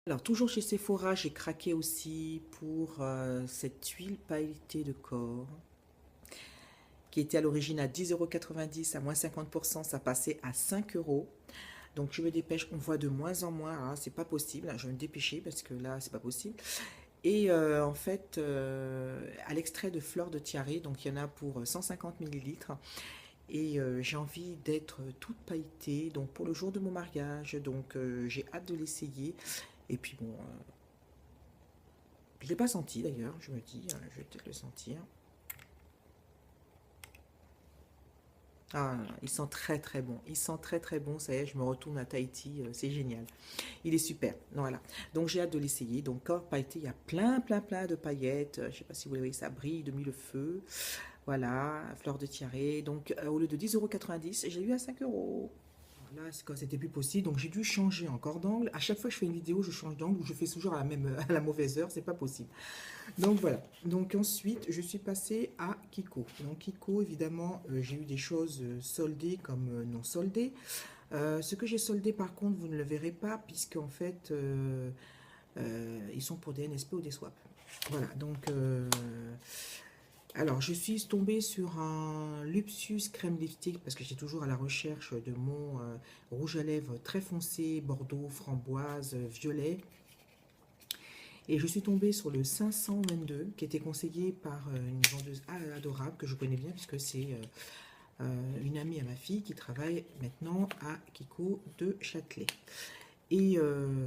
Alors, toujours chez Sephora, j'ai craqué aussi pour cette huile pailletée de corps qui était à l'origine à 10,90 € à moins 50%, ça passait à 5 euros. Donc, je me dépêche, on voit de moins en moins. Ah, c'est pas possible, hein, je vais me dépêcher parce que là, c'est pas possible. Et en fait, à l'extrait de fleur de tiare, donc il y en a pour 150 millilitres. Et j'ai envie d'être toute pailletée, donc pour le jour de mon mariage. Donc, j'ai hâte de l'essayer. Et puis bon, je ne l'ai pas senti d'ailleurs, je me dis, je vais peut-être le sentir. Ah, il sent très très bon, il sent très très bon, ça y est, je me retourne à Tahiti, c'est génial. Il est super, voilà. Donc j'ai hâte de l'essayer. Donc corps pailleté, il y a plein de paillettes, je ne sais pas si vous voyez, ça brille de mille feux. Voilà, fleur de tiare. Donc au lieu de 10,90 €, j'ai eu à 5 euros. Là, c'est quand c'était plus possible, donc j'ai dû changer encore d'angle. À chaque fois que je fais une vidéo, je change d'angle ou je fais toujours à la même, à la mauvaise heure, c'est pas possible. Donc voilà. Donc ensuite, je suis passée à Kiko. Donc Kiko, évidemment, j'ai eu des choses soldées comme non soldées. Ce que j'ai soldé, par contre, vous ne le verrez pas, puisque en fait, ils sont pour des NSP ou des swap. Voilà. Donc, alors, je suis tombée sur un Luxus crème lipstick parce que j'étais toujours à la recherche de mon rouge à lèvres très foncé, bordeaux, framboise, violet. Et je suis tombée sur le 522 qui était conseillé par une vendeuse adorable que je connais bien puisque c'est une amie à ma fille qui travaille maintenant à Kiko de Châtelet. Et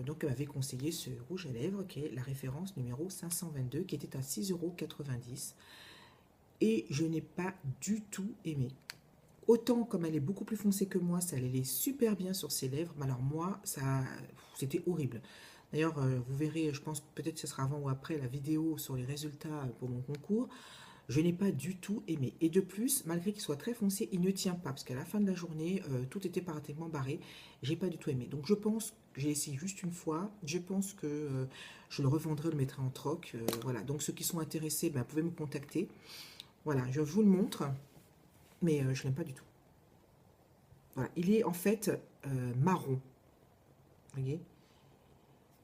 donc elle m'avait conseillé ce rouge à lèvres qui est la référence numéro 522 qui était à 6,90 € et je n'ai pas du tout aimé. Autant comme elle est beaucoup plus foncée que moi, ça allait super bien sur ses lèvres, mais alors moi, ça, c'était horrible. D'ailleurs, vous verrez, je pense peut-être que ce sera avant ou après la vidéo sur les résultats pour mon concours. Je n'ai pas du tout aimé. Et de plus, malgré qu'il soit très foncé, il ne tient pas. Parce qu'à la fin de la journée, tout était pratiquement barré. J'ai pas du tout aimé. Donc je pense que j'ai essayé juste une fois. Je pense que je le revendrai, le mettrai en troc. Voilà. Donc ceux qui sont intéressés, ben, pouvez me contacter. Voilà, je vous le montre. Mais je n'aime pas du tout. Voilà. Il est en fait marron. Vous voyez,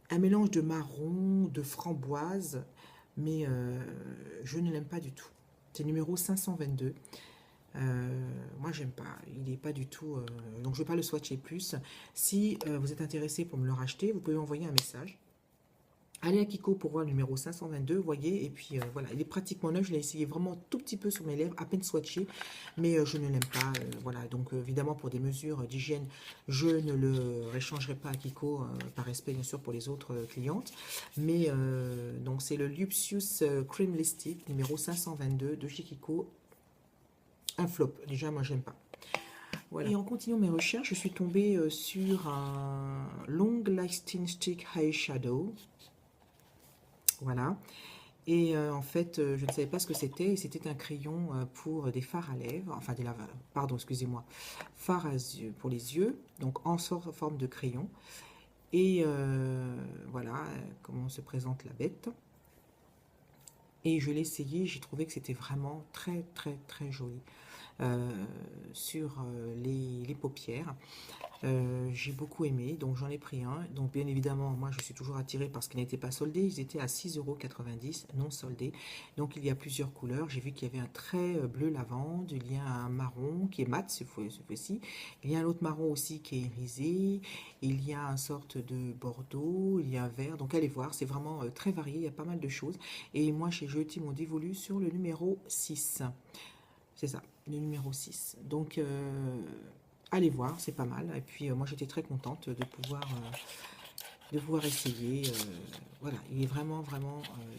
un mélange de marron, de framboise, mais je ne l'aime pas du tout. C'est numéro 522. Moi, j'aime pas. Il n'est pas du tout. Donc, je ne vais pas le swatcher plus. Si vous êtes intéressé pour me le racheter, vous pouvez m'envoyer un message. Allez à Kiko pour voir le numéro 522, vous voyez. Et puis voilà, il est pratiquement neuf. Je l'ai essayé vraiment un tout petit peu sur mes lèvres, à peine swatché, mais je ne l'aime pas. Voilà, donc évidemment, pour des mesures d'hygiène, je ne le réchangerai pas à Kiko, par respect bien sûr pour les autres clientes. Mais donc, c'est le Luxus Cream Lipstick numéro 522 de chez Kiko. Un flop, déjà, moi, j'aime pas. Voilà. Et en continuant mes recherches, je suis tombée sur un Long Lasting Stick Eyeshadow. Voilà. Et en fait, je ne savais pas ce que c'était. Et c'était un crayon pour des fards à lèvres. Enfin, pardon, excusez-moi. Fard à yeux, pour les yeux. Donc, en forme de crayon. Et voilà comment se présente la bête. Et je l'ai essayé. J'ai trouvé que c'était vraiment très joli. Sur les paupières. J'ai beaucoup aimé, donc j'en ai pris un. Donc bien évidemment, moi je suis toujours attirée parce qu'ils n'étaient pas soldés. Ils étaient à 6,90 € non soldés. Donc il y a plusieurs couleurs. J'ai vu qu'il y avait un très bleu lavande, il y a un marron qui est mat cette fois-ci. Il y a un autre marron aussi qui est irisé. Il y a une sorte de bordeaux, il y a un vert. Donc allez voir, c'est vraiment très varié, il y a pas mal de choses. Et moi j'ai jeté mon dévolu sur le numéro 6. C'est ça, le numéro 6. Donc, allez voir, c'est pas mal. Et puis, moi, j'étais très contente de pouvoir essayer. Voilà, il est vraiment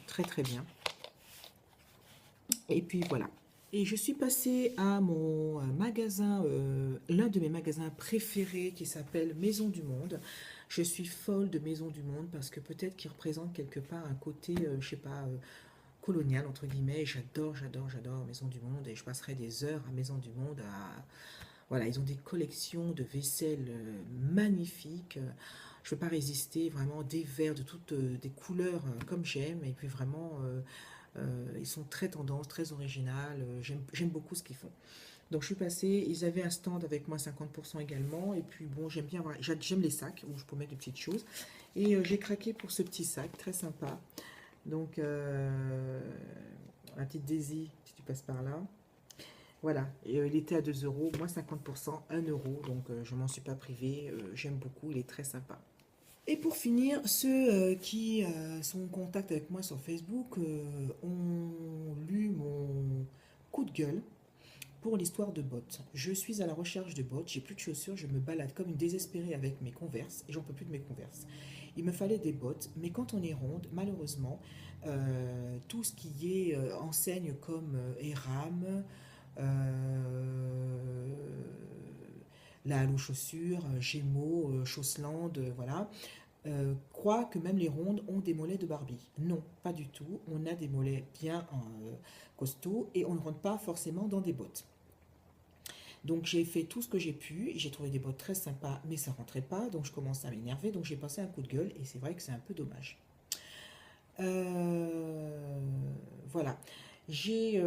très bien. Et puis, voilà. Et je suis passée à mon magasin, l'un de mes magasins préférés qui s'appelle Maison du Monde. Je suis folle de Maison du Monde parce que peut-être qu'il représente quelque part un côté, je sais pas, colonial, entre guillemets. J'adore Maison du Monde et je passerai des heures à Maison du Monde. Voilà, ils ont des collections de vaisselle magnifiques. Je ne peux pas résister, vraiment des verres de toutes des couleurs comme j'aime. Et puis vraiment, ils sont très tendance, très originales. J'aime beaucoup ce qu'ils font. Donc je suis passée, ils avaient un stand avec moins 50% également. Et puis bon, j'aime bien, j'aime les sacs où je peux mettre des petites choses. Et j'ai craqué pour ce petit sac, très sympa. Donc, un petit Daisy, si tu passes par là. Voilà, et, il était à 2 euros, moins 50%, 1 euro. Donc, je m'en suis pas privée. J'aime beaucoup, il est très sympa. Et pour finir, ceux qui sont en contact avec moi sur Facebook ont lu mon coup de gueule pour l'histoire de bottes. Je suis à la recherche de bottes, j'ai plus de chaussures, je me balade comme une désespérée avec mes Converse et j'en peux plus de mes Converse. Il me fallait des bottes, mais quand on est ronde, malheureusement, tout ce qui est enseigne comme Eram, euh, la Halo Chaussures, Gémeaux, Chausseland, voilà, croient que même les rondes ont des mollets de Barbie. Non, pas du tout. On a des mollets bien costauds et on ne rentre pas forcément dans des bottes. Donc j'ai fait tout ce que j'ai pu, j'ai trouvé des bottes très sympas, mais ça rentrait pas, donc je commence à m'énerver, donc j'ai passé un coup de gueule et c'est vrai que c'est un peu dommage. Voilà. J'ai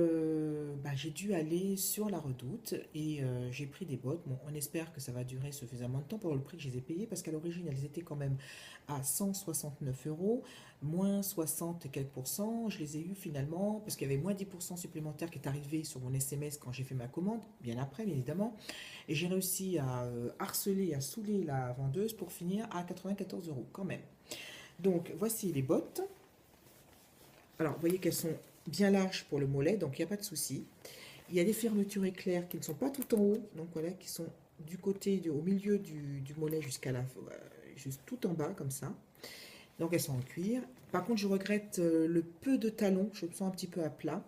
dû aller sur la Redoute et j'ai pris des bottes. Bon, on espère que ça va durer suffisamment de temps pour le prix que je les ai payées parce qu'à l'origine, elles étaient quand même à 169 euros, moins 60 et quelques pourcents. Je les ai eues finalement parce qu'il y avait moins 10% supplémentaire qui est arrivé sur mon SMS quand j'ai fait ma commande, bien après, bien évidemment. Et j'ai réussi à harceler, à saouler la vendeuse pour finir à 94 euros quand même. Donc, voici les bottes. Alors, vous voyez qu'elles sont bien larges pour le mollet, donc il n'y a pas de souci. Il y a des fermetures éclairs qui ne sont pas tout en haut, donc voilà, qui sont du côté, au milieu du mollet jusqu'à juste tout en bas, comme ça. Donc elles sont en cuir. Par contre, je regrette le peu de talons, je me sens un petit peu à plat.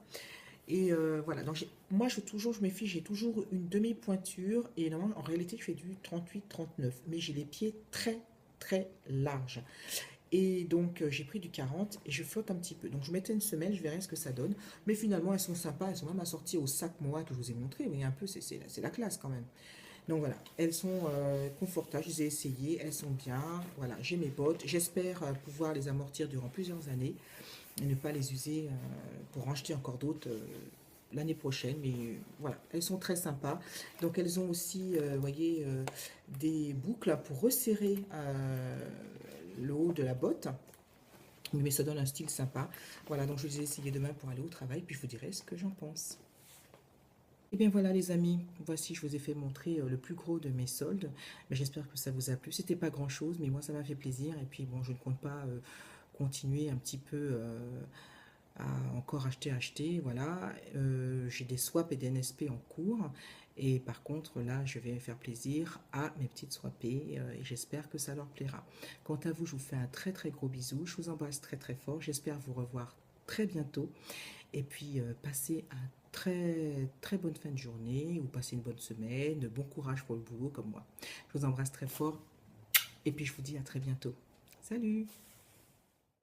Et voilà, donc moi je me fiche, j'ai toujours une demi-pointure, et normalement, en réalité, je fais du 38-39, mais j'ai les pieds très, très larges. Et donc j'ai pris du 40 et je flotte un petit peu. Donc je mettais une semelle, je verrai ce que ça donne. Mais finalement elles sont sympas, elles sont même assorties au sac moi que je vous ai montré. Mais un peu c'est la classe quand même. Donc voilà, elles sont confortables, je les ai essayées, elles sont bien. Voilà, j'ai mes bottes. J'espère pouvoir les amortir durant plusieurs années et ne pas les user pour en acheter encore d'autres l'année prochaine. Mais voilà, elles sont très sympas. Donc elles ont aussi, vous voyez, des boucles pour resserrer le haut de la botte. Mais ça donne un style sympa. Voilà, donc je les ai essayés demain pour aller au travail, puis je vous dirai ce que j'en pense. Et bien voilà les amis, voici je vous ai fait montrer le plus gros de mes soldes, mais j'espère que ça vous a plu. C'était pas grand chose, mais moi ça m'a fait plaisir, et puis bon je ne compte pas continuer un petit peu à encore acheter, voilà. J'ai des swaps et des NSP en cours, et par contre là je vais faire plaisir à mes petites swapées et j'espère que ça leur plaira. Quant à vous, je vous fais un très très gros bisou, je vous embrasse très très fort, j'espère vous revoir très bientôt, et puis passez un très très bonne fin de journée, ou passez une bonne semaine, bon courage pour le boulot comme moi. Je vous embrasse très fort, et puis je vous dis à très bientôt. Salut!